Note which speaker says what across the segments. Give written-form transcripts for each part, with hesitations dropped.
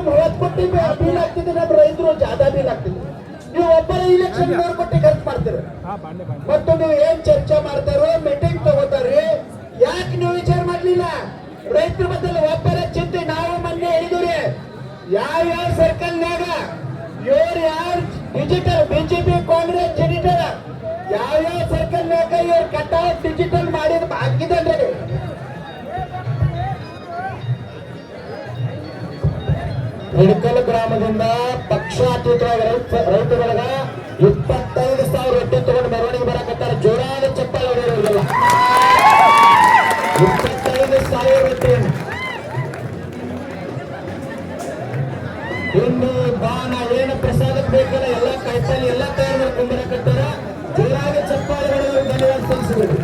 Speaker 1: 30 ಕೋಟಿ ಬಿಲ್ ಆಗ್ತಿದೆ, ನಮ್ಮ ರೈತರು ಜಾದಾ ಬಿಲ್ ಆಗ್ತಿದೆ. ನೀವು ಒಬ್ಬರೇ ಇಲೆಕ್ಷನ್ 3 ಕೋಟಿ ಖರ್ಚು ಮಾಡ್ತೀರಿ ಮತ್ತು ನೀವು ಏನ್ ಚರ್ಚೆ ಮಾಡ್ತಾರೋ ಮೀಟಿಂಗ್ ತಗೋತಾರಿ. ಯಾಕೆ ನೀವು ವಿಚಾರ ಮಾಡ್ಲಿಲ್ಲ? ರೈತರ ಬದಲು ಒಬ್ಬರೇ ಚಿಂತೆ. ನಾವು ಮೊನ್ನೆ ಹೇಳಿದ್ರಿ ಯಾವ ಸರ್ಕಲ್ನಾಗ ಇವ್ರು ಯಾರು ಡಿಜಿಟಲ್ ಬಿಜೆಪಿ ಕಾಂಗ್ರೆಸ್ ಡಿಜಿಟಲ್ ಯಾವ ಸರ್ಕಲ್ನಾಗ ಇವ್ರು ಕಟ್ಟಾಟ್ ಡಿಜಿಟಲ್ ಮಾಡಿದ ಹಾಕಿದಲ್ರಿ. ಹಿಡಕಲ್ ಗ್ರಾಮದಿಂದ ಪಕ್ಷಾತೀತವಾಗಿ ರೈತರುಗಳ 25,000 ರೊಟ್ಟಿ ತಗೊಂಡು ಮೆರವಣಿಗೆ ಬರಕತ್ತಾರೆ. ಜೋರಾದ ಚಪ್ಪಾಳೆ ಹೊಡೆಯೋರಿಗೆಲ್ಲ 25,000 ರೊಟ್ಟಿ. ಇನ್ನು ಬಾನ ಏನು ಪ್ರಸಾದಕ್ಕೆ ಬೇಕಲ್ಲ ಎಲ್ಲ ಕಾಯಿಪಲ್ಲೆ ಎಲ್ಲ ತಯಾರು ಮಾಡ್ಕೊಂಡು ಬರಕತ್ತಾರ. ಜೋರಾದ ಚಪ್ಪಾಳೆ ಹೊಡೆಯೋರು ಧನ್ಯವಾದ ಸಲ್ಲಿಸಬೇಕು.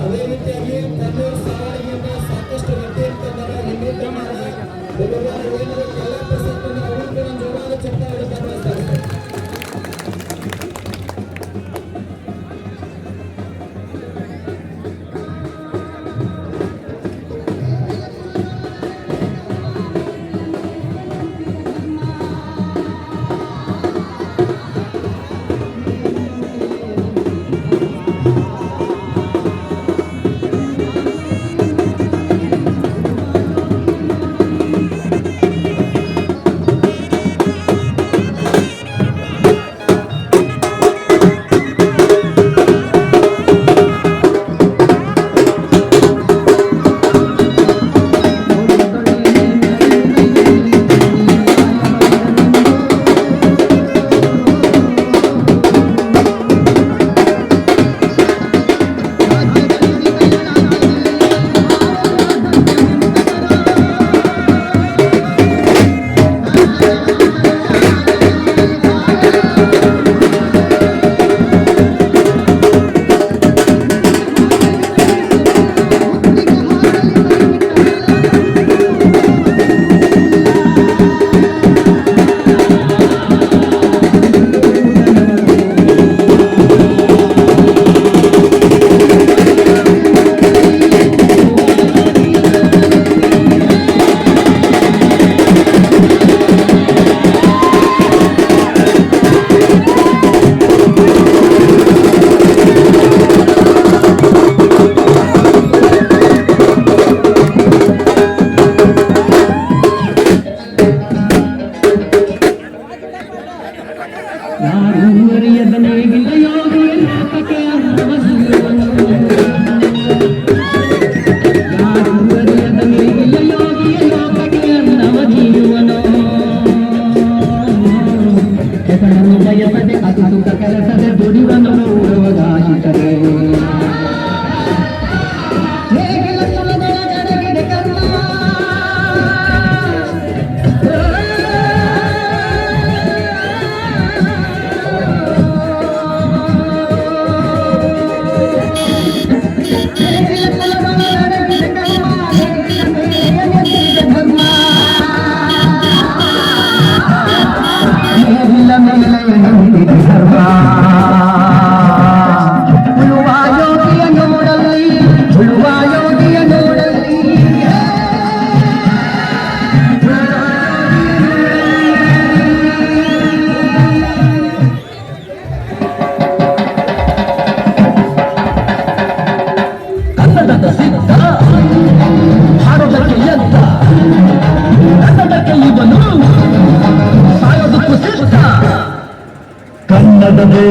Speaker 1: ಅದೇ ರೀತಿಯಾಗಿ ಕನ್ನಡ ಸವಾಲಿಗಿಂತ ಸಾಕಷ್ಟು ಗಟ್ಟಿ ಇರ್ತದ್ದಾರೆ. ಎಲ್ಲ ಪ್ರಸಕ್ತನ ಅವ್ರಿಗೆ ಜೋರಾದ ಚಪ್ಪಾಳೆ ಬದಲಾಯಿಸ್ತಾರೆ.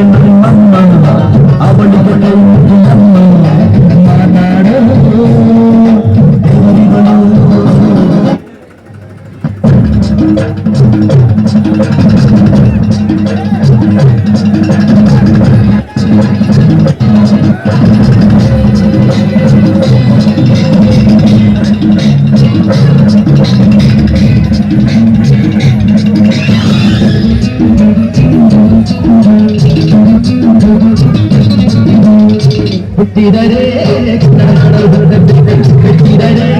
Speaker 2: ನಮ್ಮಮ್ಮ ಅವಳಿಗೆ ನಮ್ಮ ಮಾತಾಡಲು ಹುಟ್ಟಿದರೆ ಕನ್ನಡ ಹುಟ್ಟಿದರೆ